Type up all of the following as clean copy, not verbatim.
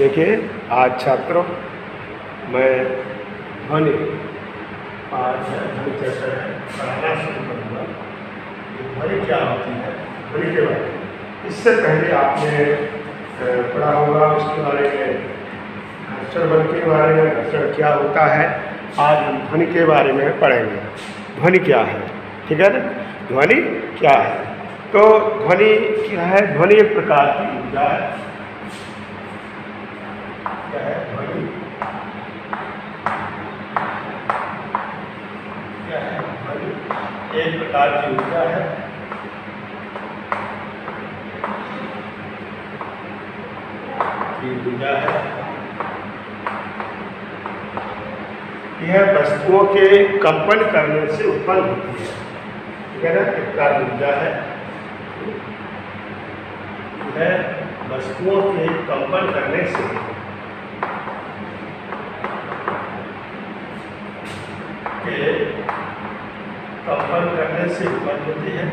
देखिए आज छात्रों मैं ध्वनि चर्चा पढ़ाना शुरू करूँगा। ध्वनि क्या होती है, ध्वनि के बारे में इससे पहले आपने पढ़ा होगा उसके बारे में, घर्षण बल के बारे में, घर्षण क्या होता है। आज हम ध्वनि के बारे में पढ़ेंगे। ध्वनि क्या है, ठीक है ना। ध्वनि क्या है, तो ध्वनि क्या है? ध्वनि एक प्रकार की ऊर्जा है। क्या है ध्वनि? क्या है ध्वनि? एक प्रकार की ऊर्जा है। ऊर्जा है यह वस्तुओं के कंपन करने से उत्पन्न होती है, ठीक है ना। एक प्रकार की ऊर्जा है, यह वस्तुओं के कंपन करने से उत्पन्न होती है।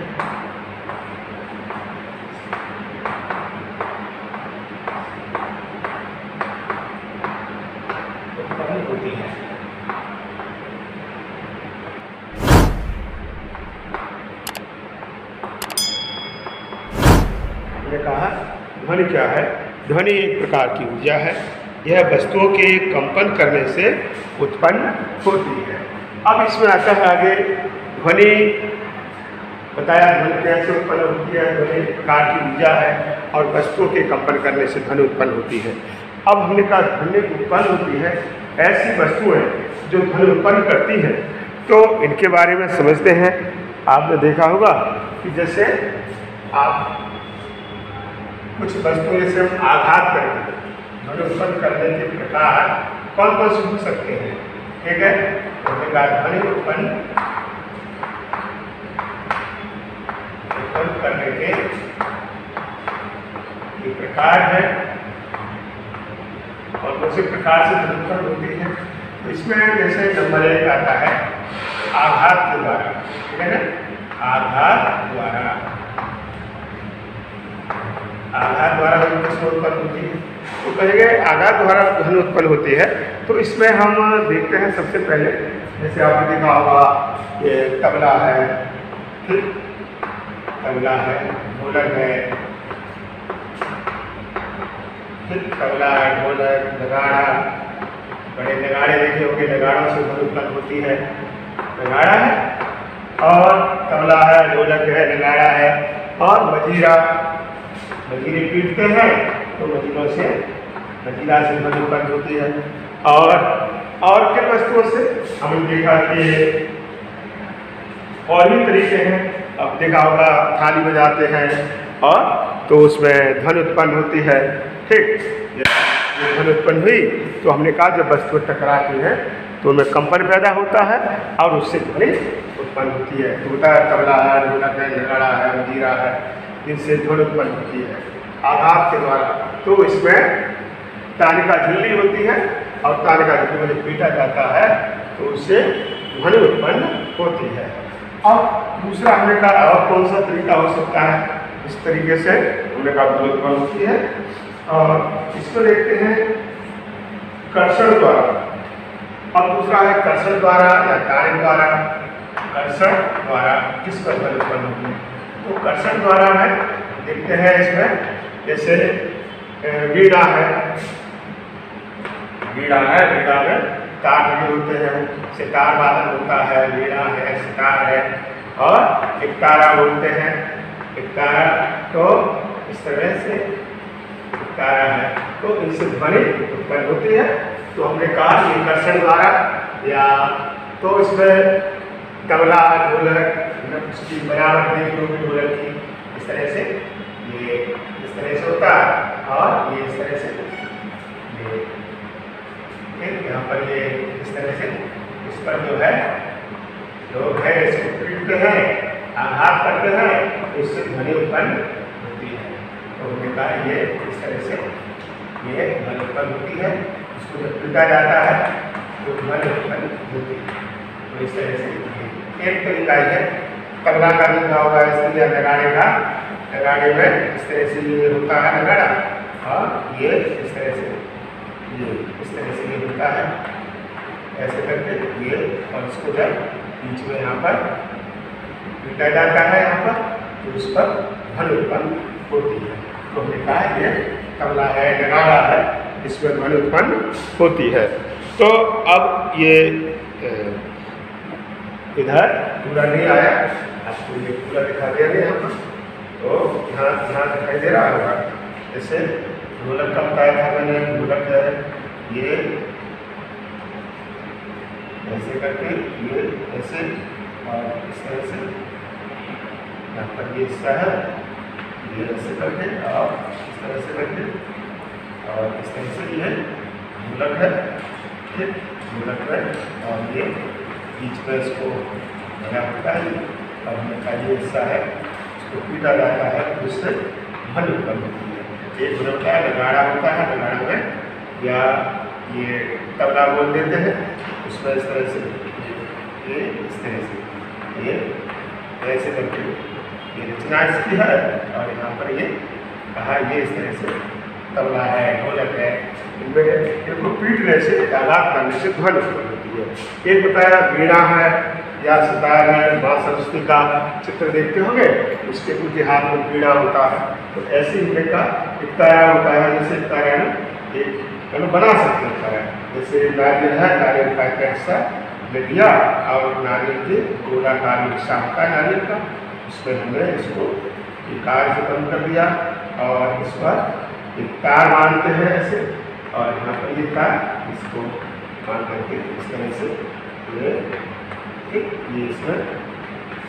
कहा ध्वनि क्या है? ध्वनि एक प्रकार की ऊर्जा है। यह वस्तुओं के कंपन करने से उत्पन्न होती है। अब इसमें आता है आगे ध्वनि, बताया ध्वनि कैसे उत्पन्न होती है। ध्वनि एक प्रकार की ऊर्जा है और वस्तुओं के कंपन करने से ध्वनि उत्पन्न होती है। अब हमने कहा ध्वनि उत्पन्न होती है, ऐसी वस्तुएं जो ध्वनि उत्पन्न करती हैं, तो इनके बारे में समझते हैं। आपने देखा होगा कि जैसे आप कुछ वस्तुएं से हम आघात करके ध्वनि उत्पन्न करने के प्रकार कौन कौन से हो सकते हैं, ठीक है। ध्वनि उत्पन्न करने के ये प्रकार है और उसी प्रकार से ध्वनि उत्पन्न होती है। तो इसमें जैसे नंबर 1 आता है आघात के द्वारा, ठीक है ना। आघात द्वारा ध्वनि उत्पन्न होती है। तो कहेंगे आघात द्वारा ध्वनि उत्पन्न होती है। तो इसमें हम देखते हैं सबसे पहले, जैसे आपने देखा होगा ये तबला है, ठीक, तबला है, ढोलक है, ठीक, तबला है, ढोलक, नगाड़ा, बड़े नगाड़े देखे होंगे, नगाड़ों से ध्वनि उत्पन्न होती है। नगाड़ा है और तबला है, ढोलक है, नगाड़ा है और मजीरा, मजीरे पीटते हैं तो मजीरों से, मजीरा से ध्वनि उत्पन्न होती है। और किन वस्तुओं से हमने देखा कि और भी तरीके हैं। अब देखा होगा थाली बजाते हैं और तो उसमें ध्वनि उत्पन्न होती है, ठीक। ध्वनि उत्पन्न हुई तो हमने कहा जब वस्तु टकराती है तो उनमें कंपन पैदा होता है और उससे ध्वनि उत्पन्न होती है। तो होता है तबला है, ढोलक है, नगाड़ा है, मजीरा है, इनसे ध्वनि उत्पन्न होती है आघात के द्वारा। तो इसमें तानिका झिल्ली होती है और तानिका झिल्ली में पीटा जाता है तो उससे ध्वनि उत्पन्न होती है। अब दूसरा हमने कहा और कौन सा तरीका हो सकता है, इस तरीके से हमने कहा ध्वनि उत्पन्न होती है। और इसको देखते हैं कर्षण द्वारा। अब दूसरा है कर्षण द्वारा या तार द्वारा। कर्षण द्वारा किस पर ध्वनि उत्पन्न होती है? तो कर्षण द्वारा में देखते हैं इसमें जैसे वीणा है, वीणा में तार लगे होते हैं, सितार वादन होता है, वीणा है, सितार है और एकतारा बोलते हैं, एकतारा। तो इस तरह से एकतारा है तो इनसे ध्वनि उत्पन्न होती है। तो हमने कहा कि कर्षण द्वारा या तो इसमें तबला, ढोलक, उसकी बनावट देख लो ढोलक की, इस तरह से ये इस तरह से होता है और ये इस तरह से ये, यहाँ पर ये इस तरह से इस पर जो है लोग है इसको पीटते हैं, आघात करते हैं, इससे ध्वनि उत्पन्न होती है। तो हमने कहा ये इस तरह से ये ध्वनि उत्पन्न होती है। इसको जब पीटा जाता है तो ध्वनि उत्पन्न होती है। तो इस तरह से एक तरीका है। तबला का लिखा होगा इसलिए नगाड़े का, नगाड़े में इस तरह से ये होता है नगाड़ा और ये इस तरह से होता है ऐसे करके ये, और इसको जब बीच में यहाँ पर पीटा जाता है यहाँ पर तो उस पर ध्वनि उत्पन्न होती है। तो हमने कहा ये तबला है, नगाड़ा है, इसमें ध्वनि उत्पन्न होती है। तो अब ये इधर पूरा नहीं आया, आपको ये पूरा दिखा दे रहे हैं यहाँ पर। तो यहाँ दिखाई दे रहा होगा, जैसे ढोलक का बताया था मैंने, ढोलक है ये ऐसे करके, ये ऐसे और इस तरह से, यहाँ पर ये हिस्सा है, ये ऐसे करके और इस तरह से करके और इस तरह से ये ढोलक है, ठीक, ढोलक है। और ये बीच में इसको लगा होता है और हमने ये हिस्सा है, इसको पीटा जाता है, उससे ध्वनि उत्पन्न होती है। एक होता है नगाड़ा होता है, नगाड़ा में या ये तबला बोल देते हैं, उसमें इस तरह से ये इस तरह से ये ऐसे करके ये रचना इसकी है। और यहाँ पर ये कहा ये इस तरह से तबला है, ढोलक है, इनमें इनको पीटने से, आघात करने से ध्वनि उत्पन्न होती है। एक बताया वीणा है या सितार है, माँ सरस्वती का चित्र देखते होंगे, उसके उनके हाथ में वीणा होता है। तो ऐसे ही का एक तारा होता है, जैसे तारा एक बना सकते हैं। जैसे नारियल है, नारियल का एक हिस्सा ले लिया और नारियल के गोलाकार हिस्सा होता है नारियल का, उसमें हमने इसको कार से बंद कर दिया और इस पर एक तार बांधते हैं ऐसे, और यहाँ पर ये तार इसको बांध करके इस तरह से ये इसमें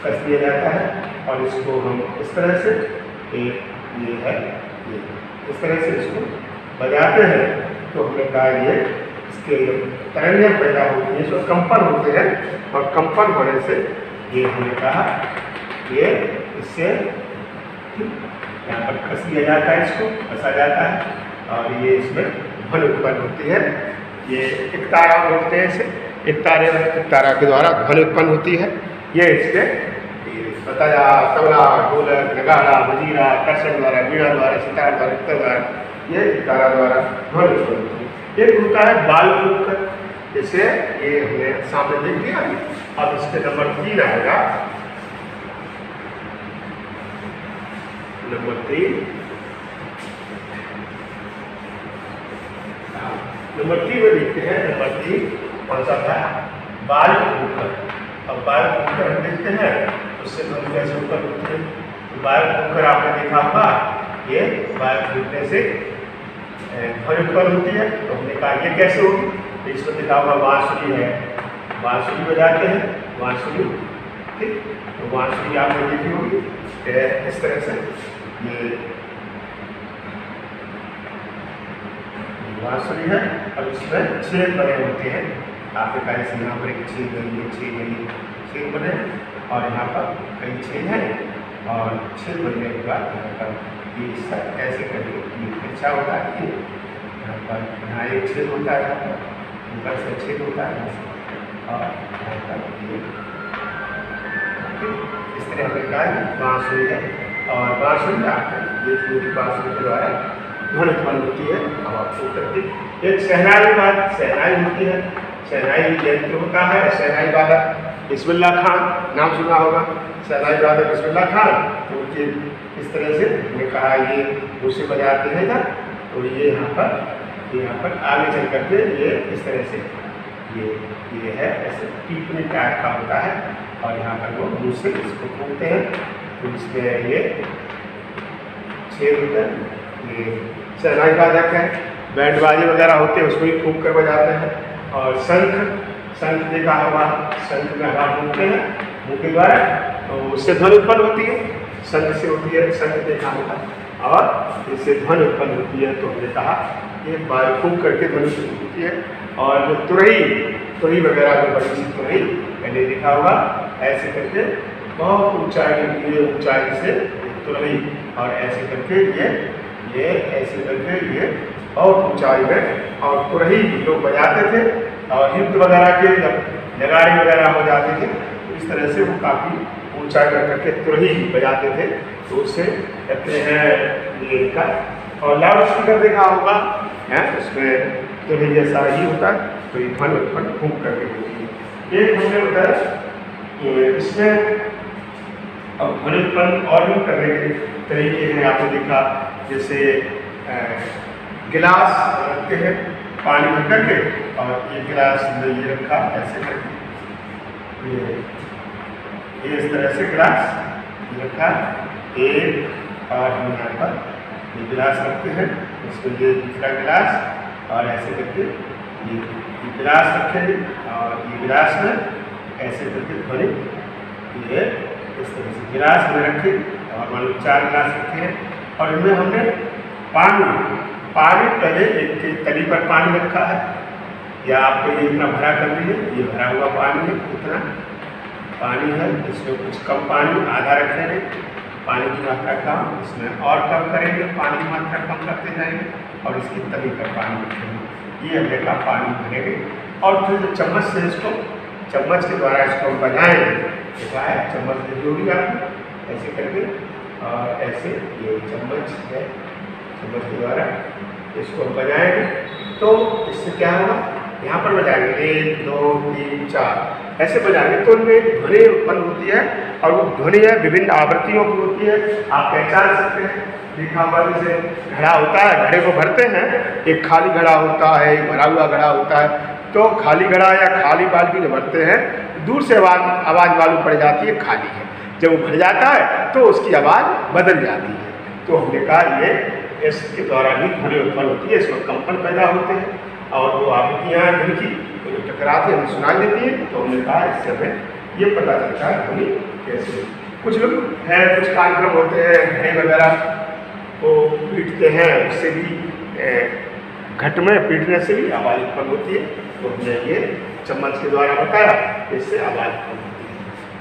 कस दिया जाता है। और इसको हम इस तरह से ये है, ये इस तरह से इसको बजाते हैं। तो हमने कहा ये इसके तरंगें पैदा होती हैं, जो कंपन होते हैं, और कंपन होने से ये हमने कहा ये इससे यहाँ पर कस दिया जाता है, इसको कसा जाता है और ये इसमें ध्वनि उत्पन्न होती है। ये एक तारा बोलते हैं इसे, एक तारा के द्वारा ध्वनि उत्पन्न होती है। ये इसके बताया तबला, ढोलक, नगाड़ा, मजीरा, कर्षण द्वारा, वीणा द्वारा, सितार द्वारा, इतर द्वारा, ये तारा द्वारा ध्वनि उत्पन्न होती है। एक होता है बाल फूंकर, जैसे ये हमने सामने देख लिया। अब इसके नंबर 3 आएगा, नंबर 3 में देखते हैं। नंबर 3 कौन सा था? बाल फूंकर। अब बाल फूंकर हम देखते हैं, उससे ध्वनि कैसे उत्पन्न होती है। बाल फूंकर आपने देखा होगा, ये बाल फूंकने से ध्वनि उत्पन्न होती है। तो हमने कहा ये कैसे होगी, तो इसमें देखा होगा बांसुरी है, बांसुरी बजाते हैं, बांसुरी, ठीक। तो बांसुरी आपने देखी होगी इस तरह से, ये बांसुरी है। अब इसमें छेद बने होते हैं, आपने कहा जैसे यहाँ पर एक छेद गई, छेद बने और यहाँ पर कई छेद हैं। और छेद बनने के बाद यहाँ पर ये हिस्सा कैसे करेंगे, ये अच्छा होता है। ये यहाँ पर यहाँ एक छेद होता है, यहाँ पर ऊपर से छेद होता है, और यहाँ पर ये इस तरह हमने कहा बांसुरी है। और बांसुरी आपको ये बांसुरी के द्वारा ध्वनि उत्पन्न होती है। अब आपको करके एक शहनाई बात, शहनाई होती है, शहनाई यंत्र होता है। शहनाई वादक बिस्मिल्लाह खान नाम सुना होगा, शहनाई वादक बिस्मिल्लाह खान। तो उनके इस तरह से हमने कहा ये उसे बजाते हैं ना, तो ये यहाँ पर आगे चल करके ये इस तरह से ये है ऐसे पीपने टाइप का होता है। और यहाँ पर वो मुँह से इसको फूंकते हैं, तो इसमें ये छेद होता है। ये शहनाई वादक है, बैंड बाजे वगैरह होते हैं, उसको भी फूंक कर बजाते हैं। और शंख देखा होगा, शंख में हवा फूंकते हैं मुँह के द्वारा, तो उससे ध्वनि उत्पन्न होती है, शंख से होती है, शंख देखा होगा, और इससे ध्वनि उत्पन्न होती है। तो हमने कहा ये बाल फूंक करके ध्वनि उत्पन्न होती है। और जो तुरही वगैरह जो बड़ी सी तुरही मैंने देखा होगा, ऐसे करके बहुत ऊंचाई से तुरही, और ऐसे करके ये ऐसे करके ये बहुत ऊंचाई में, और तुरही लोग बजाते थे। और युद्ध वगैरह के जब नगाड़े वगैरह हो जाते थे, तो इस तरह से वो काफ़ी ऊंचाई कर करके तुरही बजाते थे। तो उससे कहते हैं ये का। और लाउड स्पीकर देखा होगा, है, उसमें तो नहीं जैसा ही होता है, तो ये ध्वनि उत्पन्न फूंक करके होती है। एक हमने बताया इसमें अब ध्वनि उत्पन्न और भी करने के तरीके हैं। आपने देखा जैसे गिलास रखते हैं पानी भर करके, और ये गिलास ये रखा ऐसे करके, ये इस तरह से गिलास रखा एक, और हम यहाँ पर ये गिलास रखते हैं, इसमें ये दूसरा गिलास और ऐसे करके ये गिलास रखेंगे, और ये गिलास में ऐसे करके ध्वनि ये इस तरह से गिलास में रखे, और मान लो 4 गिलास रखे हैं, और इनमें हमने पानी पहले एक तली पर पानी रखा है, या आपको ये इतना भरा कर लीजिए, ये भरा हुआ पानी है, इतना पानी है, इसमें कुछ कम पानी आधा रखेंगे, पानी की मात्रा कम, इसमें और कम करेंगे, पानी की मात्रा कम करते जाएंगे, और इसकी तली पर पानी रखेंगे, ये हमने का पानी भरेंगे, और फिर चम्मच से इसको, चम्मच के द्वारा इसको बजाएंगे, देखा है चम्मच से जोड़ी आपको ऐसे करके, और ऐसे ये चम्मच है, चम्मच के द्वारा इसको बजाएंगे, तो इससे क्या होगा, यहाँ पर बजाएंगे 1 2 3 4 ऐसे बजाएंगे, तो उनमें एक ध्वनि उत्पन्न होती है, और वो ध्वनि है विभिन्न आवृत्तियों की होती है, आप पहचान सकते हैं। देखा हुआ जैसे घड़ा होता है, घड़े को भरते हैं, एक खाली घड़ा होता है, एक भरा हुआ घड़ा होता है, तो खाली घड़ा या खाली बाल्टी जब भरते हैं, दूर से आवाज़ मालूम पड़ जाती है खाली है, जब वो भर जाता है तो उसकी आवाज़ बदल जाती है। तो हमने कहा ये इसके द्वारा भी ध्वनि उत्पन्न होती है, इसमें कंपन पैदा होते हैं, और वो आवृत्तियाँ ध्वनि की जो टकराती हमें सुनाई देती है, तो हमने कहा इससे हमें ये पता चलता है ध्वनि कैसे। कुछ लोग हैं, कुछ कार्यक्रम होते हैं, घड़े वगैरह को पीटते हैं, उससे भी घट में पीटने से भी आवाज़ उत्पन्न होती है, तो हमने ये चम्मच के द्वारा बताया, इससे आवाज़ उत्पन्न होती है।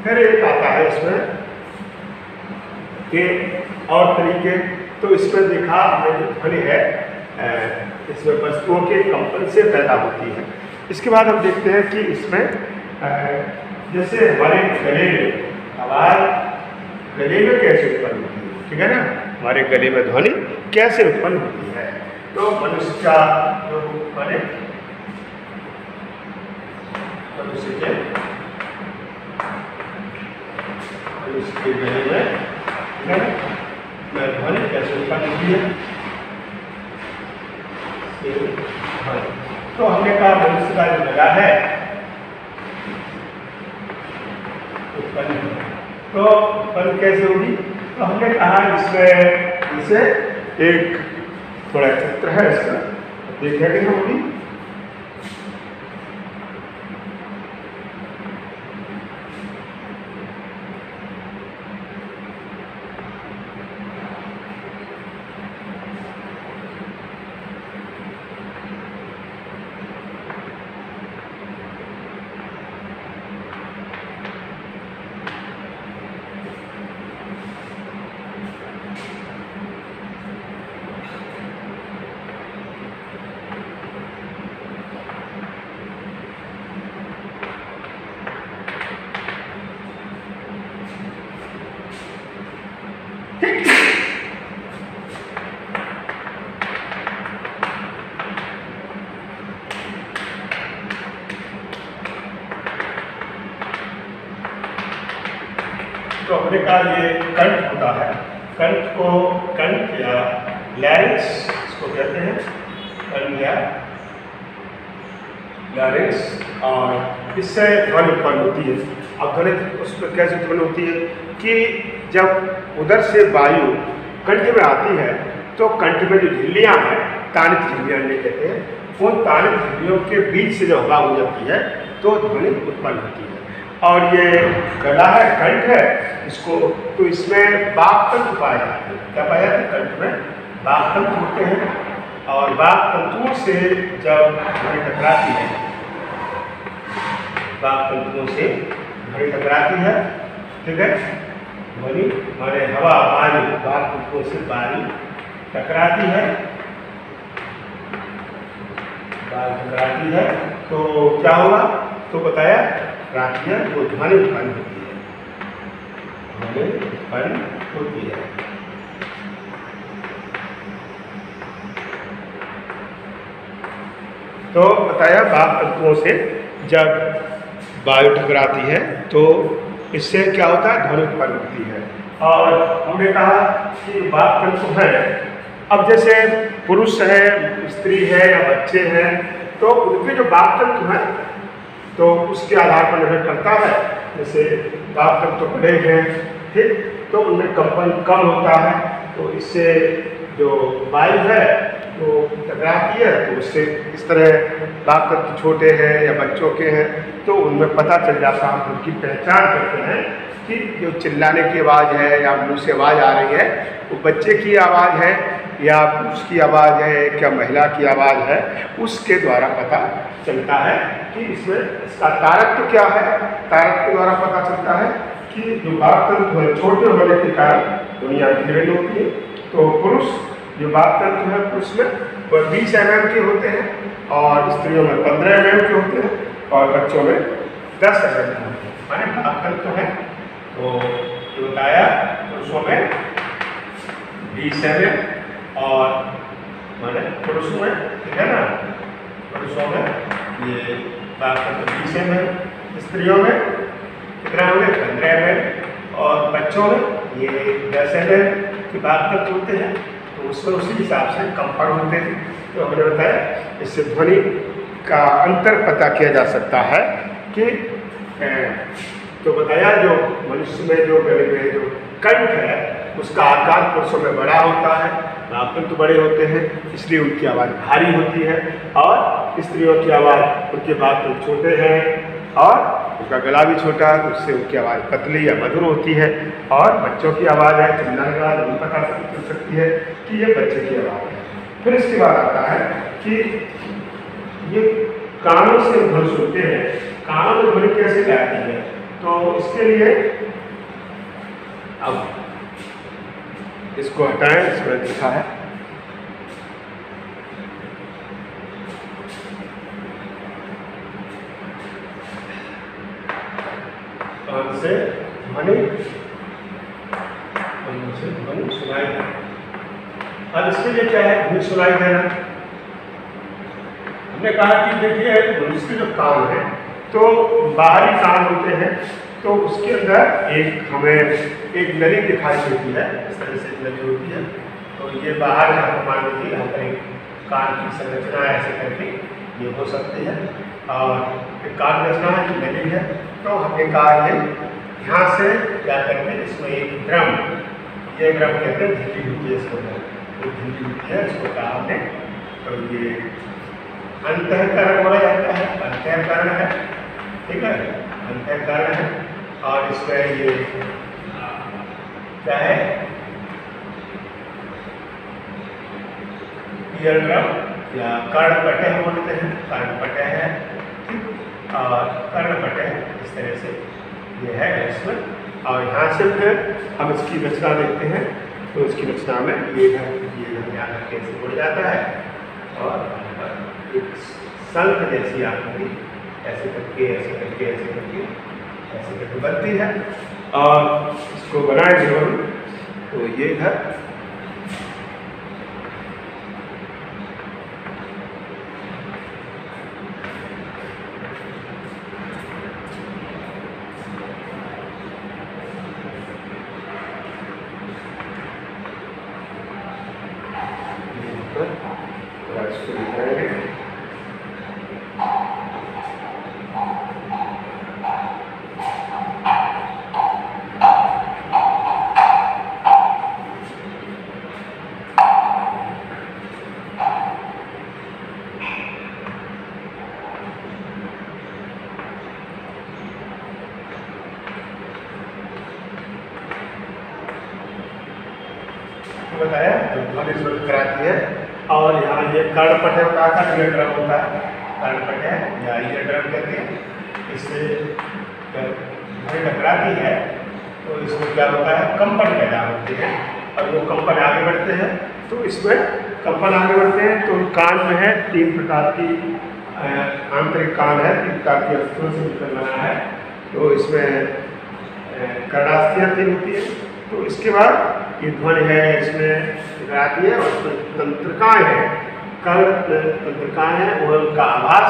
फिर एक आता है इसमें कि और तरीके, तो इसमें देखा हमने जो ध्वनि है इसमें वस्तुओं के कंपन से पैदा होती है। इसके बाद हम देखते हैं कि इसमें जैसे हमारे गले में आवाज़ गले में कैसे उत्पन्न होती है, ठीक है ना, हमारे गले में ध्वनि कैसे उत्पन्न होती है। तो मनुष्य का जो मनुष्य के गले में ध्वनि कैसे उत्पन्न होती है, तो हमने कहा मनुष्य का जो गला है उत्पन्न, तो उत्पन्न कैसे होगी, तो हमने कहा इसमें जैसे एक थोड़ा चित्र है इसका, देखेंगे हम भी, तो हमने कहा ये कंठ होता है, कंठ को कंठ या लैरिंक्स इसको कहते हैं, कंठ या लैरिंक्स, और इससे ध्वनि उत्पन्न होती है। अब ध्वनि उसमें कैसे उत्पन्न होती है कि जब उधर से वायु कंठ में आती है, तो कंठ में जो झिल्लियाँ हैं, तानित झिल्लियाँ कहते हैं, उन तानित झिल्लियों के बीच से जब हवा गुजरती है तो ध्वनि उत्पन्न होती है। और ये गला है, कंठ है, इसको तो इसमें बाक तंतु पाए जाते हैं। क्या पाया जाता है? कंठ में बाक तंतु होते हैं, और बाक तंतुओं से जब ध्वनि टकराती है, बाक तंतुओं से ध्वनि टकराती है, ठीक है, ध्वनि हमारे हवा वायु बाक तंतुओं से वायु टकराती है, टकराती है, तो क्या होगा, तो बताया राखियाँ वो ध्वनि उत्पन्न होती है, ध्वनि उत्पन्न होती है। तो बताया वाक् तंतुओं से जब वायु टकराती है तो इससे क्या होता है, ध्वनि उत्पन्न होती है। और हमने कहा कि वाक् तंतु है, अब जैसे पुरुष है, स्त्री है या बच्चे हैं, तो उनके जो वाक् तंतु है तो उसके आधार पर निर्भर करता है। जैसे वाक् तंतु बड़े हैं, ठीक, तो उनमें कंपन कम होता है, तो इससे जो वायु है वो टकराती है, तो उससे इस तरह वाक् तंतु छोटे हैं या बच्चों के हैं तो उनमें पता चल जाता है, हम उनकी पहचान करते हैं कि जो चिल्लाने की आवाज़ है या मुँह से आवाज़ आ रही है वो बच्चे की आवाज़ है या पुरुष की आवाज़ है क्या महिला की आवाज़ है, उसके द्वारा पता चलता है कि इसमें इसका तारक तो क्या है। तारक के द्वारा पता चलता है कि जो वाक् तंतु छोटे होने के कारण दुनिया धीरे होती है। तो पुरुष जो वाक् तंतु है पुरुष में वह 20 mm के होते हैं और स्त्रियों में 15 mm के होते हैं और बच्चों में 10 mm के होते हैं। माने वाक् तंतु है तो जो बताया पुरुषों में 20 mm और माने पुरुषों में, ठीक है ना, पुरुषों में ये वाक् तंतु 20 mm, स्त्रियों में कितना होंगे 15 mm और बच्चों में ये 10 mm के वाक् तंतु होते हैं। तो उसमें उसी हिसाब से कंपन होते हैं। तो हमने बताया इससे ध्वनि का अंतर पता किया जा सकता है कि तो बताया जो मनुष्य में जो गले में जो कंठ है उसका आकार पुरुषों में बड़ा होता है, वाक् तंतु बड़े होते हैं, इसलिए उनकी आवाज़ भारी होती है। और स्त्रियों की आवाज़, उनके वाक् तंतु छोटे हैं और उसका गला भी छोटा है, उससे उनकी आवाज़ पतली या मधुर होती है। और बच्चों की आवाज़ है, चिल्लाने के बाद उन्हें पता चल सकती है कि ये बच्चे की आवाज़ है। फिर इसके बाद आता है कि ये कानों से ध्वनि सुनते हैं, कानों में ध्वनि कैसे जाती है, तो इसके लिए अब इसको हटाएं, इसमें लिखा है कान से ध्वनि सुनाई देना। अब इसके लिए क्या है, ध्वनि सुनाई देना। हमने कहा कि देखिए मनुष्य के जो कान है तो बाहरी कान होते हैं, तो उसके अंदर एक हमें एक नली दिखाई देती है, इस तरह से नली होती है। तो ये बाहर यहाँ मान लीजिए यहाँ पर एक कान की संरचना ऐसे करके ये हो सकती है और एक कान रचना है कि नली है। तो हमने कहा ये यहाँ से क्या करते हैं, इसमें एक ड्रम, ये ड्रम कहते हैं, झिल्ली होती है इसको, तो झिल्ली होती है इसको कहा हमने। तो ये अंतःकरण बोला जाता है, अंतःकरण है, ठीक है, अंतःकरण है। और इसमें ये क्या है, ईयर ड्रम या कर्णपटह बोलते हैं, कर्णपटह है, ठीक, और कर्णपटह इस तरह से ये है इसमें। और यहाँ से फिर हम इसकी रचना देखते हैं, तो इसकी रचना में ये है, ये यहाँ कैसे जुड़ जाता है और एक शंख जैसी आकृति ऐसे करके ऐसे करके ऐसे करके ऐसे करके बनती है। और इसको बनाएंगे हम, तो ये है बताया तो ध्वनि स्वर कराती है। और यहाँ ये कर्णपटह होता है, ईयर ड्रम होता है, कर्णपटह या ईयर ड्रम कहते हैं। इससे ध्वनि टकराती है तो इसमें क्या होता है, कंपन पैदा होती है और वो कंपन आगे बढ़ते हैं। तो इसमें कंपन आगे बढ़ते हैं तो कान में है 3 प्रकार की आंतरिक कान है, 3 प्रकार की अस्थियों से मिलकर बना है। तो इसमें कर्णास्थियाँ 3 होती है। तो इसके बाद ये ध्वनि है इसमें टकराती है और इसमें तंत्रिकाएँ हैं, कर्ण तंत्रिकाएं हैं वो उनका आभास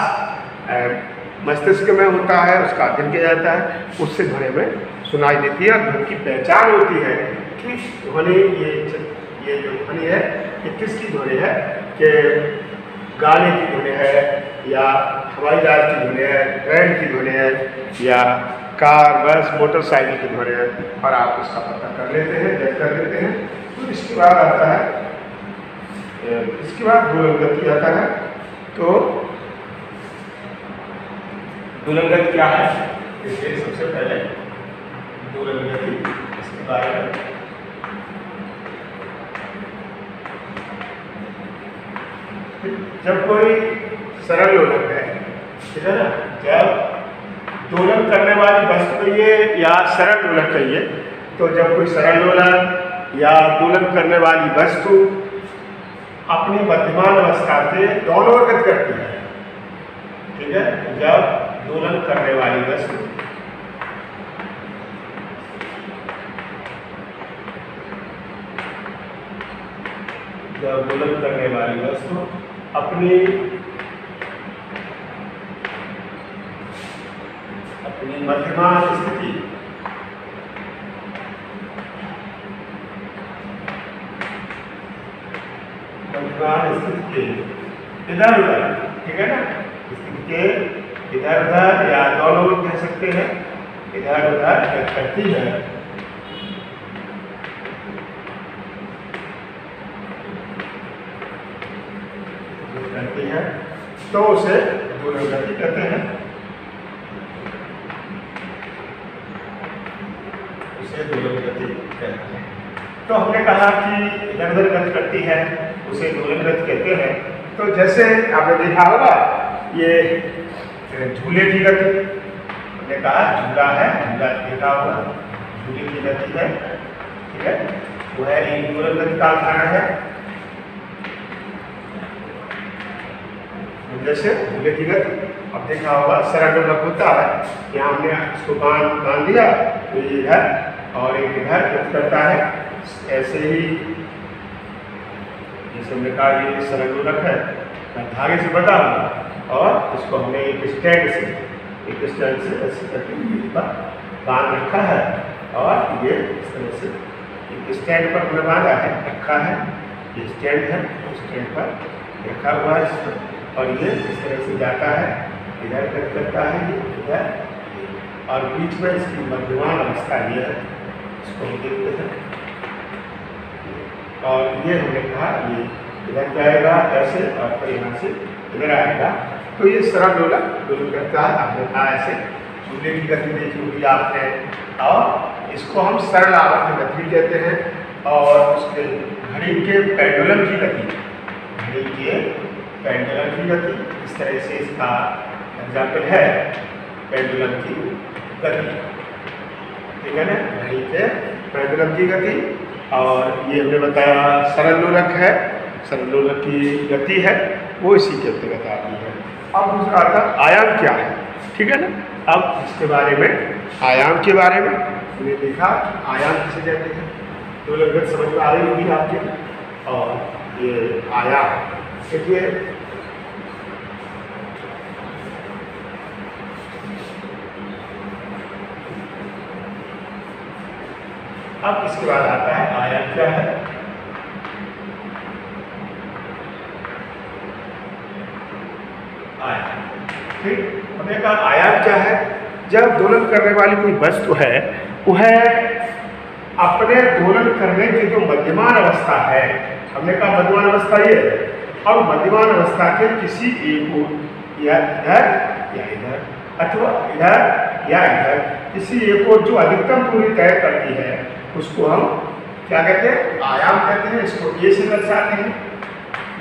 मस्तिष्क में होता है, उसका अध्ययन किया जाता है, उससे ध्वनि में सुनाई देती है। ध्वनि की पहचान होती है कि ध्वनि ये जो ध्वनि है ये किसकी ध्वनि है, कि गाने की ध्वनि है या हवाई जहाज की ध्वनि है, ट्रेन की ध्वनि है या कार बस मोटरसाइकिल की ध्वनि है, और आप उसका पता कर लेते हैं, जज कर लेते हैं। तो इसके बाद आता है, इसके बाद दोलनगति आता है। तो दोलनगति क्या है, इसलिए सबसे पहले दोलनगति इसके बारे में जब कोई सरल दोलक है, ठीक है ना, जब दोलन करने वाली वस्तु कहिए या सरल दोलक कहिए, तो जब कोई सरल दोलक या दोलन करने वाली वस्तु अपनी मध्यमान अवस्था से दोनों ओर गति करती है, ठीक है, जब दोलन करने वाली वस्तु अपनी मध्यमान स्थिति के इधर उधर, ठीक है ना, स्थिति के इधर उधर या दोनों कह सकते हैं, इधर उधर करती है, तो उसे दोलनगति कहते हैं, उसे दोलनगति कहते हैं। तो हमने कहा कि इधर उधर गति करती है, उसे दोलनगति कहते हैं। तो जैसे आपने देखा होगा ये झूले की गति, हमने कहा झूला है, झूला देखा होगा, झूले की गति है, ठीक है, वह एक दोलनगति का उदाहरण है। जैसे झूले की गति अब देखा होगा सरल दोलक होता है, यहाँ हमने इसको बांध दिया तो ये इधर और एक इधर गति करता है। ऐसे ही जैसे हमने कहा ये सरल दोलक है, मैं धागे से बता दूँ और इसको हमने एक स्टैंड से ऐसे करके बांध रखा है, और ये इस तरह से एक स्टैंड पर हमने बांधा है, रखा है, ये स्टैंड है, स्टैंड पर रखा हुआ है, और ये इस तरह से जाता है, इधर कट करता है, ये इधर, और बीच में इसकी मध्यमान अवस्था ये है, इसको हम देखते हैं। और ये हमने कहा ये इधर जाएगा ऐसे, और फिर यहाँ से इधर आएगा, तो ये सरल दोलक दोलन करता है। आपने कहा ऐसे झूले की गति देखी होगी आपने, और इसको हम सरल आवर्त गति कहते हैं। और उसके घड़ी के पेंडुलम की गति, घड़ी के पेंडुलम की गति, इस तरह से इसका एग्जाम्पल है पेंडुलम की गति, ठीक है ना, घड़ी के पेंडुलम की गति। और ये हमने बताया सरल दोलक है, सरल दोलक की गति है, वो इसी के अंतर्गत आती है। अब दूसरा आता आयाम क्या है, ठीक है ना। अब इसके बारे में, आयाम के बारे में हमने देखा आयाम किसे कहते हैं, दोलक समझ में आ रही होगी आपके। और ये आयाम देखिए, अब इसके बाद आता है आयाम क्या है। आयाम, ठीक, हमने कहा आयाम क्या है, जब दोलन करने वाली कोई वस्तु है वह अपने दोलन करने की जो मध्यमान अवस्था है, हमने कहा मध्यमान अवस्था ये है, और मध्यमान अवस्था के किसी एक ओर या इधर या इधर अथवा इधर या इधर किसी एक ओर जो अधिकतम दूरी तय करती है उसको हम क्या कहते हैं, आयाम कहते हैं। इसको ए से दर्शाते हैं,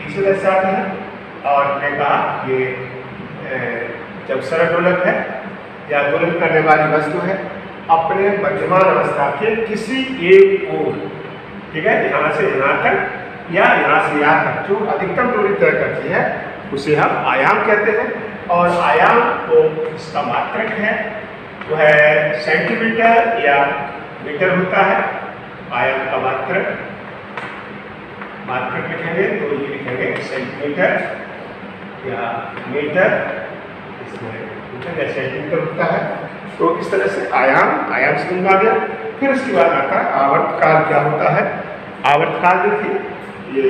ए से दर्शाते हैं। और हमने कहा ये जब सरल दोलक है या दोलन करने वाली वस्तु है अपने मध्यमान अवस्था के किसी एक ओर, ठीक है, यहाँ से यहाँ तक या यहाँ से यहाँ तक जो अधिकतम दूरी तय करती है उसे हम आयाम कहते हैं। और आयाम को इसका मात्रक है वह सेंटीमीटर या मीटर होता है। आयाम का मात्रक मात्रक लिखेंगे तो ये लिखेंगे सेंटीमीटर या मीटर, इसमें मीटर या सेंटीमीटर होता है। तो इस तरह से आयाम समझ में आ गया। फिर उसके बाद आता है आवर्तकाल क्या होता है। आवर्तकाल देखिए ये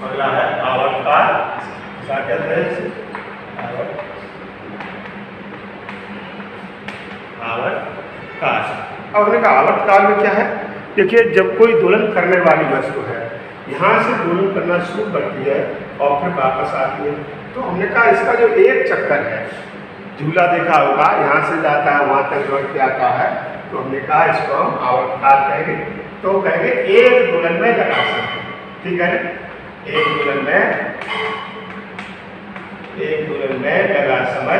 अगला है आवर्तकाल, क्या कहते हैं इसे, आवर्तकाल। अब हमने कहा आवर्तकाल में क्या है, देखिए जब कोई दोलन करने वाली वस्तु है यहाँ से दोलन करना शुरू करती है और फिर वापस आती है, तो हमने कहा इसका जो एक चक्कर है, झूला देखा होगा यहाँ से जाता है वहाँ तक लौट के आता है, तो हमने कहा इसको हम आवर्तकाल कहेंगे। तो कहेंगे एक दोलन में लगा सकते, ठीक है ना, एक दोलन में लगा समय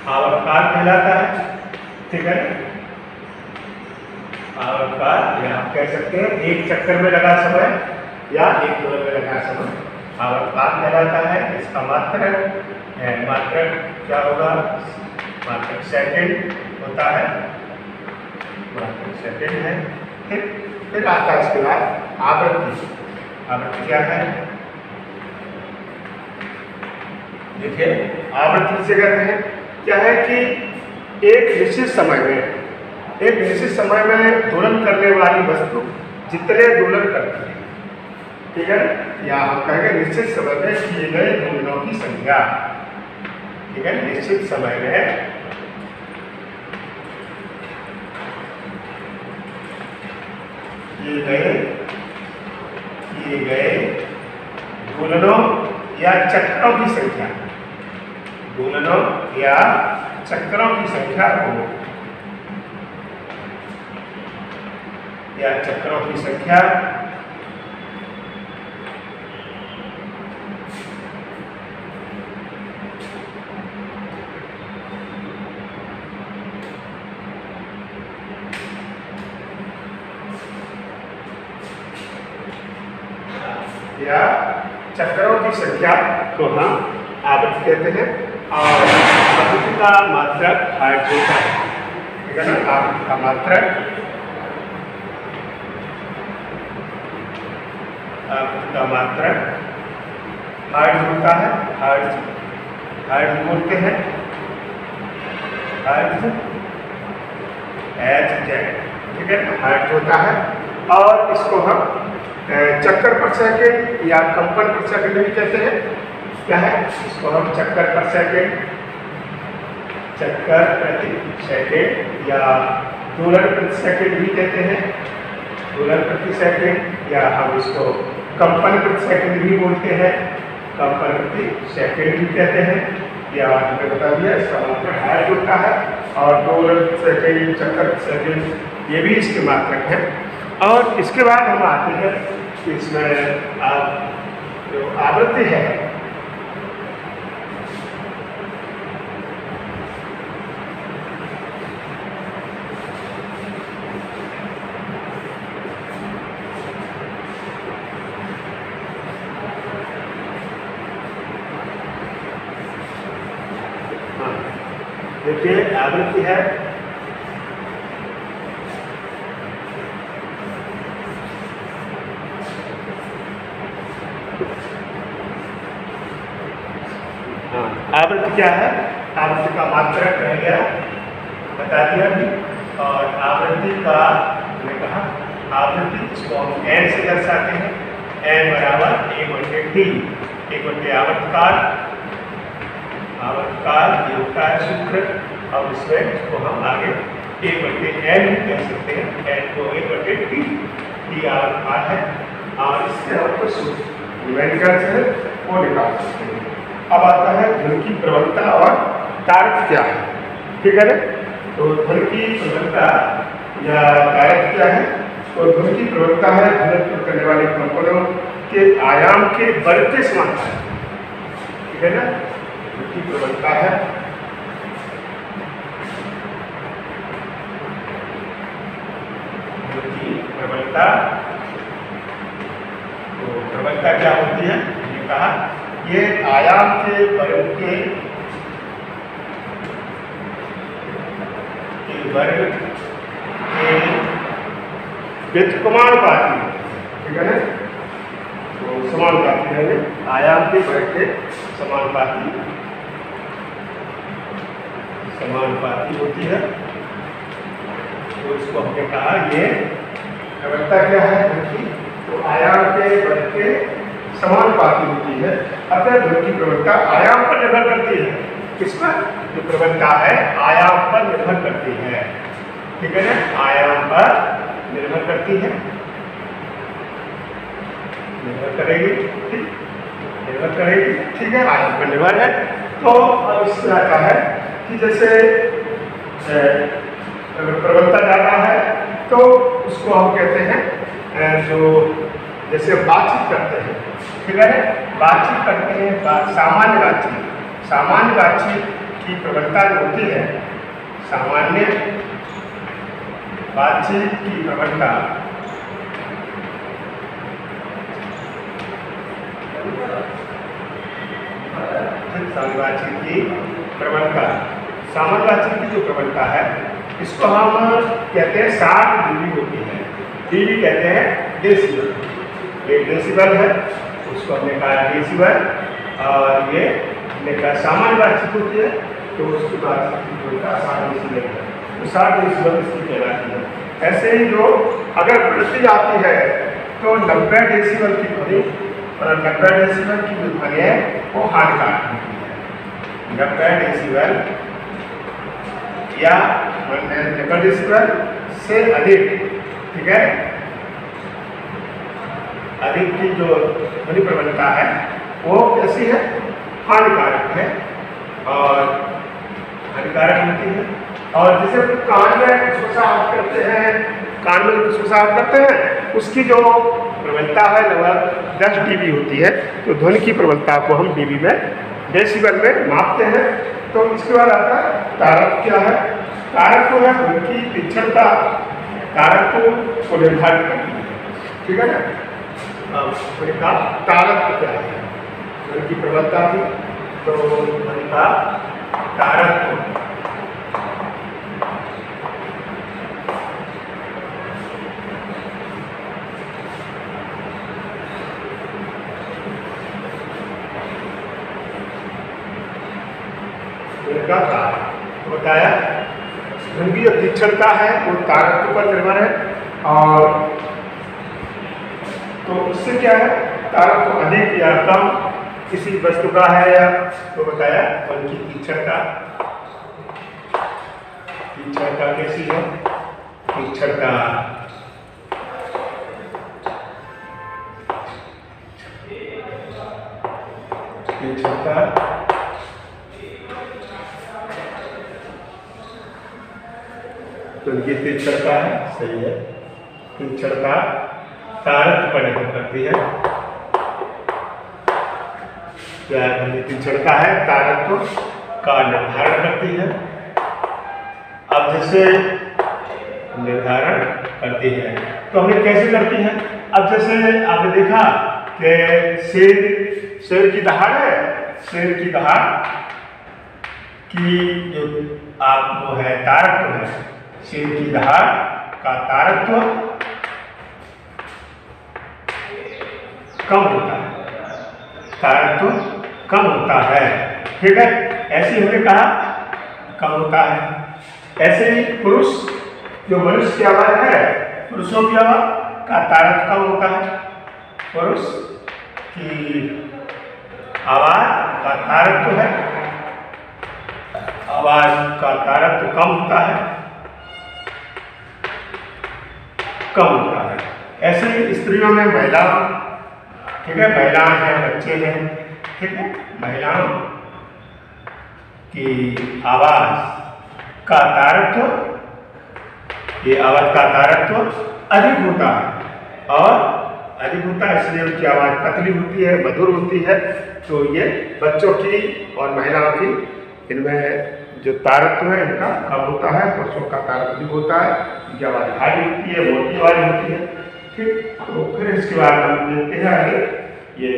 आवर्तकाल कहलाता है, ठीक है। आवर्तकाल या आप कह सकते हैं एक चक्कर में लगा समय या एक दोलन में लगा समय आवर्तकाल कहलाता है। इसका मात्रक है, मात्रक क्या होगा, मात्रक सेकंड होता है, मात्रक सेकंड है। फिर आता है इसके बाद आवृत्ति। आवृत्ति क्या है, देखिए आवृत्ति से कहते हैं क्या है कि एक निश्चित समय में दोलन करने वाली वस्तु जितने दोलन करती है, ठीक है, या हम कहेंगे निश्चित समय में किए गए दोलनों की संख्या, ठीक है, निश्चित समय में किए गए दोलनों या चक्रों की संख्या, दोलनों या चक्रों की संख्या को, या चक्रों की संख्या या चक्रों की संख्या को हम आवृत्ति कहते हैं। और आवृत्ति का मात्रक हर्ट्ज होता है, ठीक है ना, आवृत्ति का मात्रक, आवृत्ति का मात्रक हर्ट्ज होता है। हर्ट्ज बोलते हैं, हर्ट्ज HZ, ठीक है, हर्ट्ज होता है। और इसको हम चक्कर पर सेकंड या कंपन पर सेकंड भी कहते हैं। क्या है, इसको हम चक्कर पर सेकंड, चक्कर प्रति सेकंड या दोलन प्रति सेकंड भी कहते हैं, दोलन प्रति सेकंड, या हम इसको कंपन प्रति सेकंड भी बोलते हैं, कंपन प्रति सेकंड भी कहते हैं। या हमने बता दिया इसका मात्रक हर्ट्ज होता है। और दोलन सेकंड, चक्कर सेकंड ये भी इसके मात्रक हैं। और इसके बाद हम आते हैं कि इसमें जो आवृत्ति है, देखिए आवृत्ति है आवृत्ति क्या है, आवृत्ति का मात्रक रह गया, बता दिया भी। और आवृत्ति का मैंने कहा आवृत्ति इसको हम n से दर्शाते हैं, n बराबर 1/t, 1/t आवर्तकाल, आवर्तकाल ये होता है सूत्र। अब इसमें इसको हम आगे 1/n कह सकते हैं, n को 1/t, t आवर्तकाल है। और इससे हम कुछ न्यूमेरिकल से वो निकाल सकते हैं। अब आता है धन की प्रबलता और कारक क्या है, ठीक है ना। तो धन की प्रबलता या कारक क्या है, तो धन की प्रबलता है घनत्व करने वाले कंपनों के आयाम के बल के समान है, ठीक है ना। धन की प्रबलता है धन की प्रबलता, तो प्रबलता क्या होती है, ये कहा ये आयाम के बल के वर्ग के व्युत्क्रमानुपाती, ठीक है ना, तो समानुपाती है, आयाम के वर्ग के समानुपाती होती है। तो इसको हमने कहा ये प्रवणता क्या है ध्रुव की, तो आयाम के वर्ग के समानुपाती होती है। अतः ध्रुव की प्रवणता आयाम पर निर्भर करती है। किस पर? जो प्रवणता है आयाम पर निर्भर करती है, ठीक है ना, आयाम पर निर्भर करती है, निर्भर करेगी, ठीक, निर्भर करेगी, ठीक है, आयाम पर निर्भर है। तो अब इसमें आता है कि जैसे प्रवणता ज्यादा है तो उसको हम कहते हैं जो जैसे बातचीत करते हैं, ठीक है, बातचीत करते हैं, सामान्य बातचीत की प्रवणता जो होती है, सामान्य बातचीत की प्रवणता सामान्य बातचीत की जो प्रवणता है इसको हम कहते हैं 60 dB होती है। dB कहते हैं डेसिबल, ये डेसिबल है, उसको हमने कहा डेसिबल, और ये हमने कहा सामान्य बातचीत होती है तो उसकी बातचीत की प्रवणता 60 डेसिबल है, तो 60 डेसिबल इसकी कहलाती है। ऐसे ही जो अगर प्रवृत्ति आती है तो 90 डेसिबल की ध्वनि, और 90 डेसिबल की जो ध्वनि है वो हानिकारक होती है। 90 डेसिबल या 90 डेसिबल से अधिक, ठीक है, अधिक की जो ध्वनि प्रवणता है वो कैसी है, हानिकारक है, और हानिकारक होती है। और जैसे कान में फुसफुसाहट करते हैं, कान में फुसफुसाहट करते हैं, उसकी जो प्रवणता है लगभग 10 dB होती है। तो ध्वनि की प्रवणता को हम dB में, डेसिबल में मापते हैं। तो इसके बाद आता है तारक क्या है, तारक है ध्वनि की तीक्ष्णता, तारक को निर्धारित करती है, ठीक है ना। ध्वनि का तारक क्या है, ध्वनि की प्रवणता थी तो ध्वनि का तारक तो बताया। ध्वनि की जो तीक्ष्णता है वो तारक पर निर्भर है, और तो उससे क्या है, तारक को अधिक या कम किसी वस्तु का है या, तो बताया ध्वनि की तीक्ष्णता कैसी है, तीक्ष्णता तो ये तीक्ष्णता है, सही है, तीक्ष्णता तारक पर निर्भर करती है। क्या तीक्ष्णता है, तारक का निर्धारण करती है। अब जैसे निर्धारण करती है तो हमें कैसे करती है, अब जैसे आपने देखा कि शेर की दहाड़ है, शेर की दहाड़ की जो आप वो है तारक है, शेर की दहाड़ का तारकत्व कम होता है, तारकत्व कम होता है, ठीक है, ऐसे हमने कहा कम होता है। ऐसे ही पुरुष जो मनुष्य की आवाज है, पुरुषों की आवाज का तारकत्व कम होता है, पुरुष की आवाज का तारकत्व है, आवाज का तारकत्व कम होता है, कम होता है। ऐसे ही स्त्रियों में महिलाओं, ठीक है, महिलाएं हैं, बच्चे हैं, ठीक है, महिलाओं की आवाज का तारकत्व, ये आवाज का तारकत्व अधिक होता है, और अधिक होता है इसलिए उनकी आवाज पतली होती है, मधुर होती है। तो ये बच्चों की और महिलाओं की इनमें जो तारकत्व है इनका कम होता है, पुरुषों का तारकत्व अधिक होता है, इनकी आवाज भारी होती है, मोटी आवाज होती है, ठीक। तो फिर इसके बाद हम देखते हैं आगे ये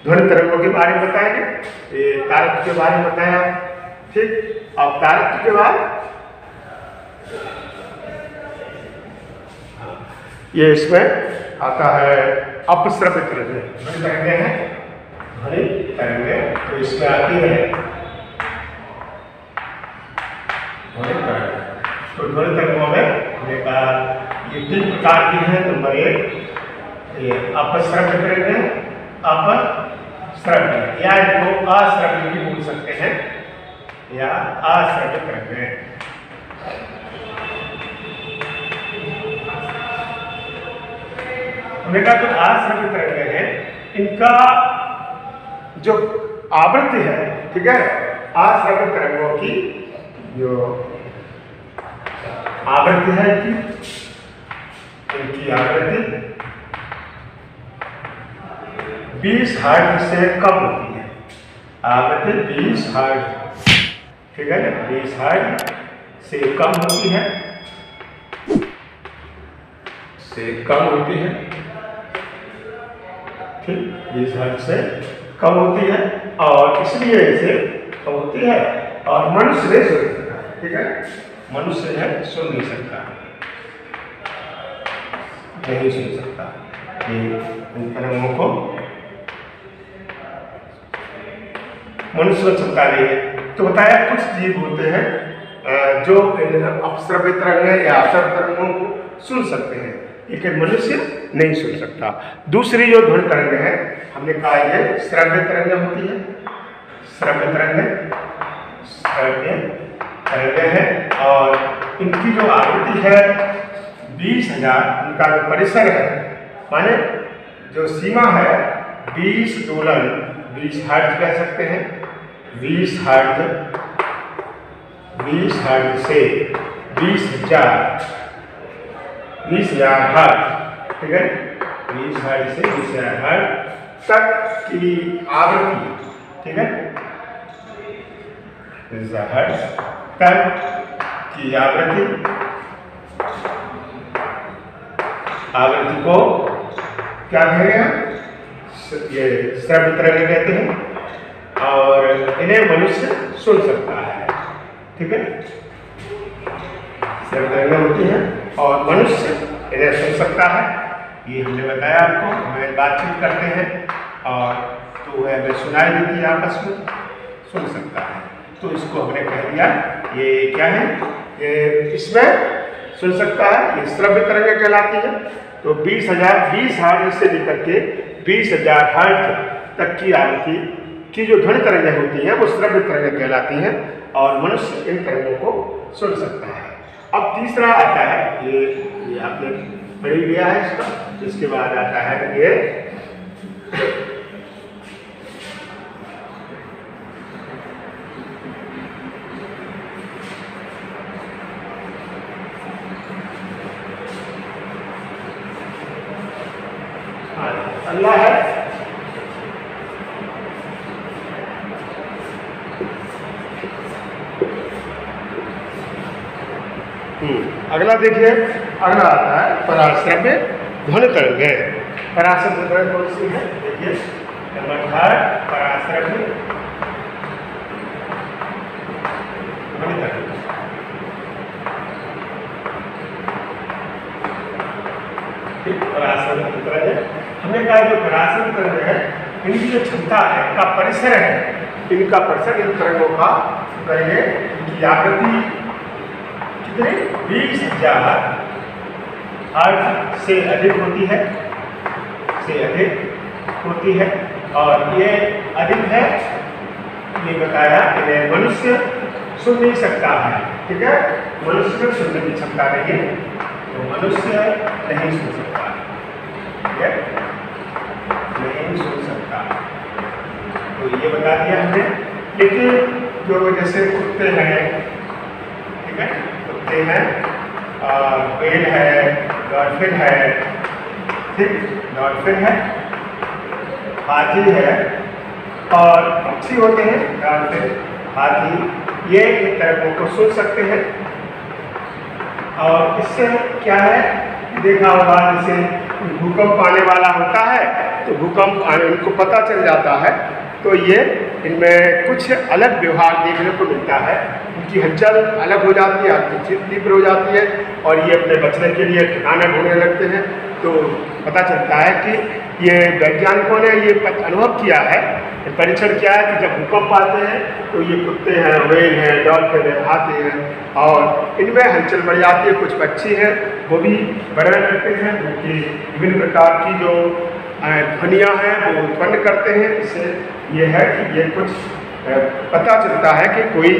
ध्वनि तरंगों के बारे में बताएंगे, ये तारकत्व के बारे में बताया, ठीक। अब तारकत्व के बाद ये इसमें आता है अपस्रवित तरंगे। ध्वनि तरंगे हैं, ध्वनि तरंगे तो इसमें आती है ध्वनि तरंगे। तो ध्वनि तरंगों में हमने कहा ये 3 प्रकार की हैं। नंबर 1 ये अपस्रव्य तरंगे, अपस्रव्य या इनको अश्रव्य भी बोल सकते हैं या अश्रव्य तरंगे। हमने कहा जो अश्रव्य तरंगे हैं इनका जो आवृत्ति है, ठीक है, अश्रव्य तरंगों की जो आवृत्ति है इनकी आवृत्ति 20 हर्ट्ज से कम होती है। आवृत्ति 20 हर्ट्ज, ठीक है ना, 20 हर्ट्ज से कम होती है, से कम होती है, ठीक, 20 हर्ट्ज से कम होती है और इसलिए इसे कम होती है और मनुष्य नहीं सुन सकता, ठीक है, मनुष्य है सुन नहीं सकता, नहीं सुन सकता इन तरंगों को, मनुष्य सुन सकता नहीं है। तो बताया कुछ जीव होते हैं जो इन अपस्रव्य तरंगों या अश्रव्य तरंगों को सुन सकते हैं, लेकिन मनुष्य नहीं सुन सकता। दूसरी जो ध्वनि तरंग है हमने कहा ये श्रव्य तरंगें होती है, श्रव्य तरंगें, श्रव्य तरंगें हैं और इनकी जो आवृत्ति है 20,000, इनका जो परिसर है माने जो सीमा है 20 दोलन, 20 हर्ट्ज कह सकते हैं, 20 हर्ट्ज, 20 हर्ट्ज से 20,000 हर्ट्ज, ठीक है, 20 हर्ट्ज से 20,000 हर्ट्ज तक की आवृत्ति, ठीक है, 20,000 हर्ट्ज तक की आवृत्ति को क्या कहेंगे हम, ये श्रव्य तरंगे कहते हैं और इन्हें मनुष्य सुन सकता है, ठीक है, श्रव्य तरंगे होती हैं और मनुष्य इन्हें सुन सकता है। ये हमने बताया आपको, हमें बातचीत करते हैं और तो वह हमें सुनाई देती है, आपस में सुन सकता है, तो इसको हमने कह दिया ये क्या है, ये इसमें सुन सकता है, ये श्रव्य तरंगे कहलाती है। तो 20 हर्ट्ज से लेकर के 20,000 हर्ट्ज तक की आवृत्ति की जो ध्वनि तरंगें होती हैं वो श्रव्य तरंगें कहलाती हैं और मनुष्य इन तरंगों को सुन सकता है। अब तीसरा आता है ये आपने पढ़ लिया है इसका, इसके बाद आता है ये अगला है अगला देखिए, अगला आता है पराश्रव्य ध्वनि तरंगे। पराश्रव्य तरंग कौन सी है, देखिए नंबर 3 पराश्रव्य ध्वनि तरंग। पराश्रव्य तरंग है, हमने कहा जो पराश्रव्य तरंग है इनकी जो क्षमता है, इनका परिसर है, इनका परिसर इन तरंगों का करेंगे इनकी आवृत्ति कितने 20,000 हर्ट्ज से अधिक होती है, से अधिक होती है और ये अधिक है, ये बताया इन्हें मनुष्य सुन नहीं सकता है, ठीक है, मनुष्य में सुनने की क्षमता नहीं है, तो मनुष्य नहीं सुन सकता, ठीक है, नहीं सुन सकता, तो ये बता दिया हमने। लेकिन जो जैसे कुत्ते हैं, ठीक है, कुत्ते हैं, व्हेल है, डॉल्फिन है, ठीक, डॉल्फिन है, हाथी है और पक्षी होते हैं, डॉल्फिन, हाथी, ये इन तरंगों को सुन सकते हैं। और इससे क्या है, देखा होगा जैसे भूकंप आने वाला होता है तो भूकंप आने उनको पता चल जाता है तो ये इनमें कुछ अलग व्यवहार देखने को मिलता है। उनकी हलचल अलग हो जाती है, तीव्र हो जाती है और ये अपने बचने के लिए ठिकाना ढूंढने लगते हैं। तो पता चलता है कि ये वैज्ञानिकों ने ये अनुभव किया है, परीक्षण किया है कि जब भूकंप आते हैं तो ये कुत्ते हैं, व्हेल हैं, डॉल्फिन हैं, आते हैं और इनमें हलचल बढ़ जाती है। कुछ पक्षी हैं वो भी बढ़ने लगते हैं, क्योंकि विभिन्न प्रकार की जो ध्वनियाँ हैं वो उत्पन्न करते हैं। इससे ये है कि ये कुछ पता चलता है कि कोई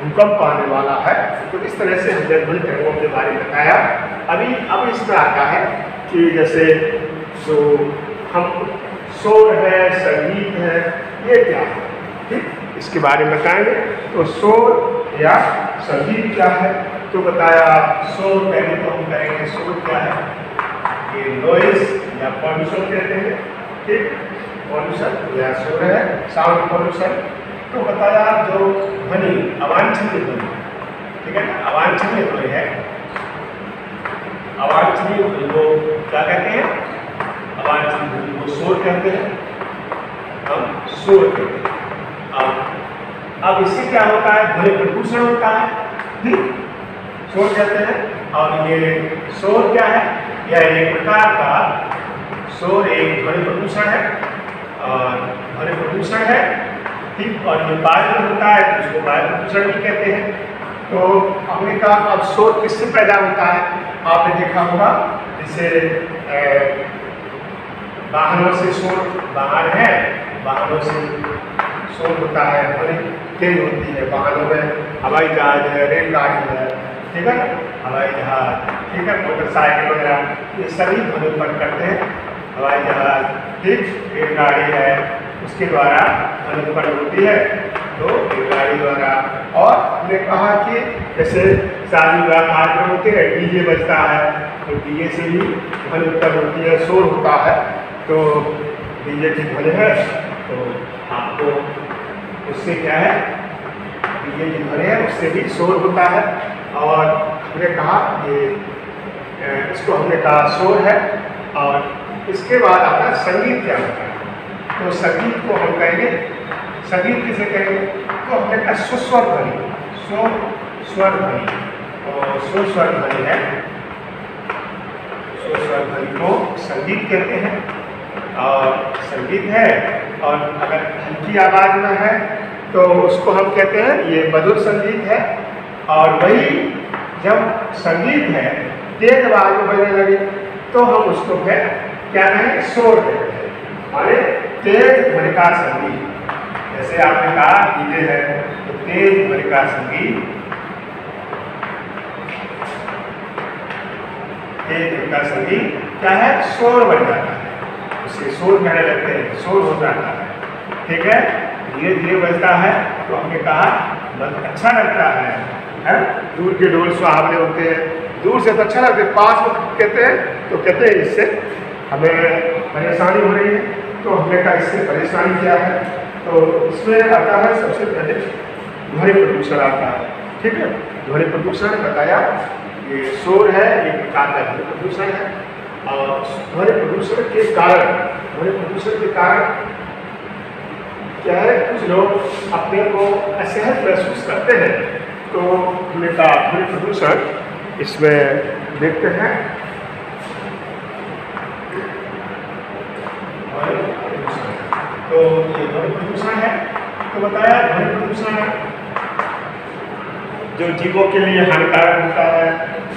भूकंप आने वाला है। तो इस तरह से हमने ध्वनि तरंगों के बारे में बताया। अब इसमें आता है कि जैसे जो हम शोर है, संगीत है, ये क्या है, ठीक, इसके बारे में बताएंगे। तो शोर या संगीत क्या है, तो बताया शोर पहले तो हम करेंगे शोर क्या है, ये नॉइज या पॉल्यूशन कहते हैं, ठीक, पॉल्यूशन या शोर है, साउंड पॉल्यूशन। तो बताया जो ध्वनि अवांछनीय ध्वनि, ठीक है ना, अवांछनीय ध्वनि है, अवांछनीय ध्वनि को क्या कहते हैं, अवांछनीय ध्वनि को शोर कहते हैं, हम शोर कहते हैं। अब इससे क्या होता है, ध्वनि प्रदूषण होता है, ठीक, शोर कहते हैं। और ये शोर क्या है, यह एक प्रकार का शोर एक ध्वनि प्रदूषण है, और ध्वनि प्रदूषण है, ठीक, और ये वायु में होता है तो इसको वायु प्रदूषण भी कहते हैं। तो हमने कहा अब शोर किससे पैदा होता है, आपने देखा होगा जैसे वाहनों से शोर, वाहन है, वाहनों से शोर होता है, ध्वनि तेज होती है वाहनों में, हवाई जहाज है, रेलगाड़ी है, ठीक है, हवाई जहाज, ठीक है, मोटरसाइकिल वगैरह, ये सभी ध्वनि उत्पन्न करते हैं। हवाई जहाज, ठीक, रेलगाड़ी है, उसके द्वारा ध्वनि उत्पन्न होती है, तो रेलगाड़ी द्वारा। और हमने कहा कि जैसे शादी विवाह कार्यक्रम होते हैं, डीजे बजता है, तो डीजे से भी ध्वनि उत्पन्न होती है, शोर होता है। तो डीजे की ध्वनि है तो आपको उससे क्या है, डीजे की ध्वनि है उससे भी शोर होता है। और हमने कहा ये इसको हमने कहा शोर है। और इसके बाद आता है संगीत क्या होता है, तो संगीत को हम कहेंगे, संगीत किसे कहेंगे, तो हमने कहा सुस्वर ध्वनि, स्वर ध्वनि, और सुस्वर ध्वनि है, सुस्वर ध्वनि को संगीत कहते हैं। और संगीत है, और अगर हल्की आवाज में है तो उसको हम कहते हैं ये मधुर संगीत है। और वही जब संगीत है तेज आवाज में बजने लगे तो हम उसको फिर क्या कहेंगे, शोर कहते हैं, माने तेज ध्वनि का संगीत। जैसे आपने कहा डीजे है तो तेज ध्वनि का संगीत, तेज ध्वनि का संगीत क्या है, शोर बन जाता है, उसे शोर कहने लगते हैं, शोर हो जाता है, ठीक है, धीरे धीरे बजता है। तो हमने कहा अच्छा लगता है, दूर के ढोल सुहावने होते हैं, दूर से तो अच्छा लगता है, पास में कहते हैं तो कहते हैं इससे हमें परेशानी हो रही है। तो हमने कहा इससे परेशानी क्या है, तो इसमें आता है सबसे पहले ध्वनि प्रदूषण आता है, ठीक है। ध्वनि प्रदूषण बताया ये शोर है, एक प्रकार का ध्वनि प्रदूषण है। और ध्वनि प्रदूषण के कारण, ध्वनि प्रदूषण के कारण क्या है, कुछ लोग अपने को असहज महसूस करते हैं। तो हमने कहा ध्वनि प्रदूषण इसमें देखते हैं, तो ये ध्वनि प्रदूषण है। तो बताया ध्वनि प्रदूषण जो जीवों के लिए हानिकारक होता है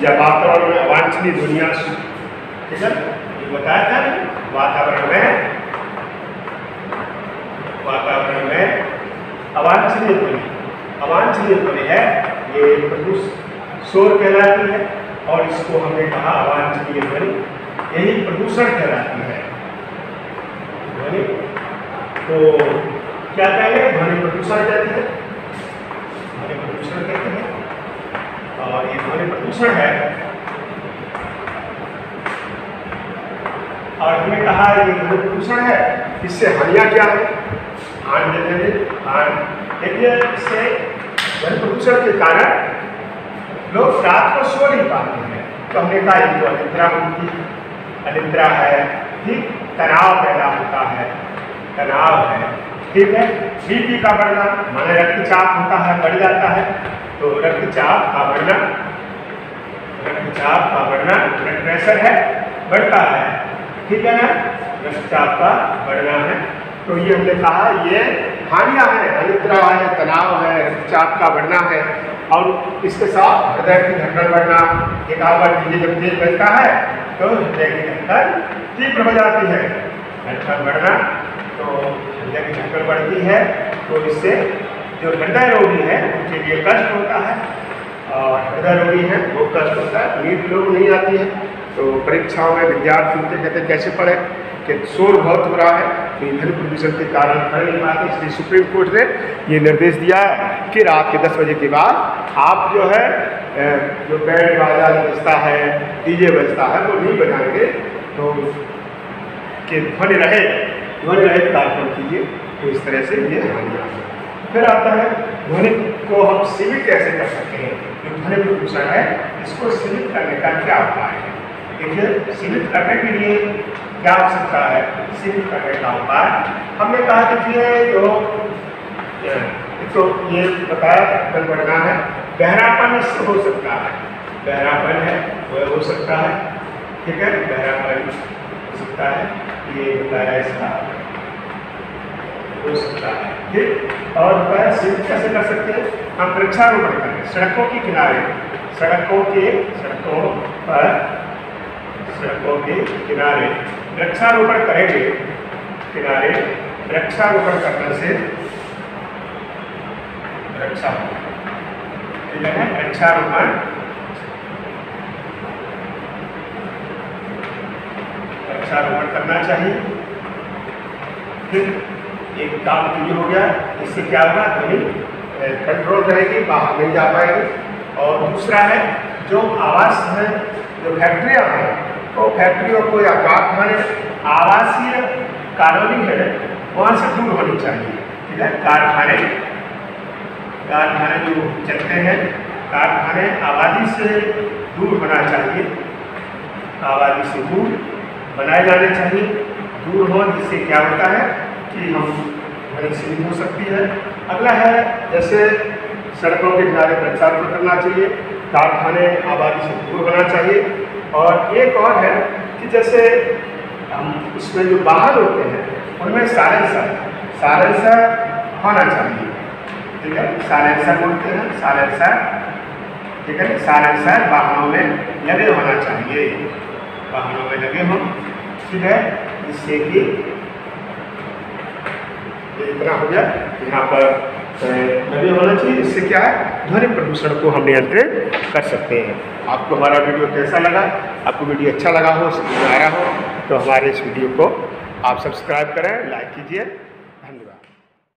या वातावरण में अवांछनीय ध्वनियाँ, ठीक है, ये बताया था वातावरण में अवांछनीय ध्वनि, अवांछनीय ध्वनि है, ये प्रदूषण शोर कहलाती है। और इसको हमने कहा अवांछनीय ध्वनि, यही प्रदूषण कहलाती है ध्वनि। तो क्या कहेंगे, ध्वनि प्रदूषण कहते हैं, ध्वनि प्रदूषण कहते हैं। और ये ध्वनि प्रदूषण है। और हमने कहा ये ध्वनि प्रदूषण है, इससे हानियाँ क्या है, हानि देखिए, इससे ध्वनि प्रदूषण के कारण लोग रात को सो नहीं पाते हैं। तो हमने कहा एक तो अनिद्रा होती है, अनिद्रा है, ठीक, तनाव पैदा होता है, तनाव है, ठीक है। बीपी का बढ़ना माने रक्तचाप होता है, बढ़ जाता है, तो रक्तचाप का बढ़ना, रक्तचाप का बढ़ना, ब्लड प्रेशर है बढ़ता है, ठीक है ना, रक्तचाप का बढ़ना है। तो ये हमने कहा ये हानियां हैं, अनिद्रा है, तनाव है, रक्तचाप का बढ़ना है, और इसके साथ हृदय की धड़कन बढ़ना। एक बार जब तेज बढ़ता है तो हृदय की धड़कन तीव्र हो जाती है, धड़कन बढ़ना, तो हृदय की धड़कन बढ़ती है, तो इससे जो हृदय रोगी है उनके लिए कष्ट होता है, और हृदय रोगी है वो कष्ट होता है, नींद लोग नहीं आती है। तो परीक्षाओं में विद्यार्थी उनके कहते कैसे पढ़े कि शोर बहुत हो रहा है, तो ध्वनि प्रदूषण के कारण पढ़ नहीं पाते, इसलिए सुप्रीम कोर्ट ने ये निर्देश दिया है कि रात के 10 बजे के बाद आप जो है जो बैंड बाजा बजता है, डीजे बजता है, वो नहीं बजाएंगे, तो कि ध्वनि रहे कार्यक्रम कीजिए। तो इस तरह से ये हानियाँ। फिर आता है ध्वनि को हम सीमित कैसे कर सकते हैं। जो ध्वनि प्रदूषण है इसको सीमित करने का क्या उपाय है। देखिए, सीमित करने के लिए क्या हो सकता है। सीमित करने का उपाय हमने कहा, देखिए तो ये बताया धड़कन बढ़ना है, बहरापन इससे हो सकता है, बहरापन है वह हो सकता है, ठीक है, बहरापन हो सकता है, ये बताया इसका हो सकता है, ठीक। और बताया सीमित कैसे कर सकते हैं, हम वृक्षारोपण करें सड़कों के किनारे, सड़कों के किनारे वृक्षारोपण करेंगे, किनारे वृक्षारोपण करने से वृक्षारोपण करना चाहिए। फिर एक काम तो ये हो गया, इससे क्या होगा, ध्वनि कंट्रोल रहेगी, बाहर नहीं जा पाएगी। और दूसरा है जो आवास है, जो फैक्ट्रियाँ हैं, तो फैक्ट्रियों को या कारखाने, आवासीय कॉलोनी है वहाँ से दूर होनी चाहिए, ठीक है। कारखाने जो चलते हैं, कारखाने आबादी से दूर होना चाहिए, आबादी से दूर बनाए जाने चाहिए, दूर हो, जिससे क्या होता है कि हम ध्वनि सीमित हो सकती है। अगला है जैसे सड़कों के किनारे वृक्षारोपण करना चाहिए, कारखाने आबादी से दूर होना चाहिए। और एक और है कि जैसे हम उसमें जो वाहन होते हैं उनमें साइलेंसर होना चाहिए, ठीक है, साइलेंसर बोलते हैं, साइलेंसर, ठीक है, साइलेंसर वाहनों में लगे होना चाहिए, वाहनों में लगे हों, ठीक है, जिससे कि इतना हो गया, यहाँ पर लगे होना चाहिए। इससे क्या है, ध्वनि प्रदूषण को हम नियंत्रित कर सकते हैं। आपको हमारा वीडियो कैसा लगा, आपको वीडियो अच्छा लगा हो, समझ में आया हो, तो हमारे इस वीडियो को आप सब्सक्राइब करें, लाइक कीजिए।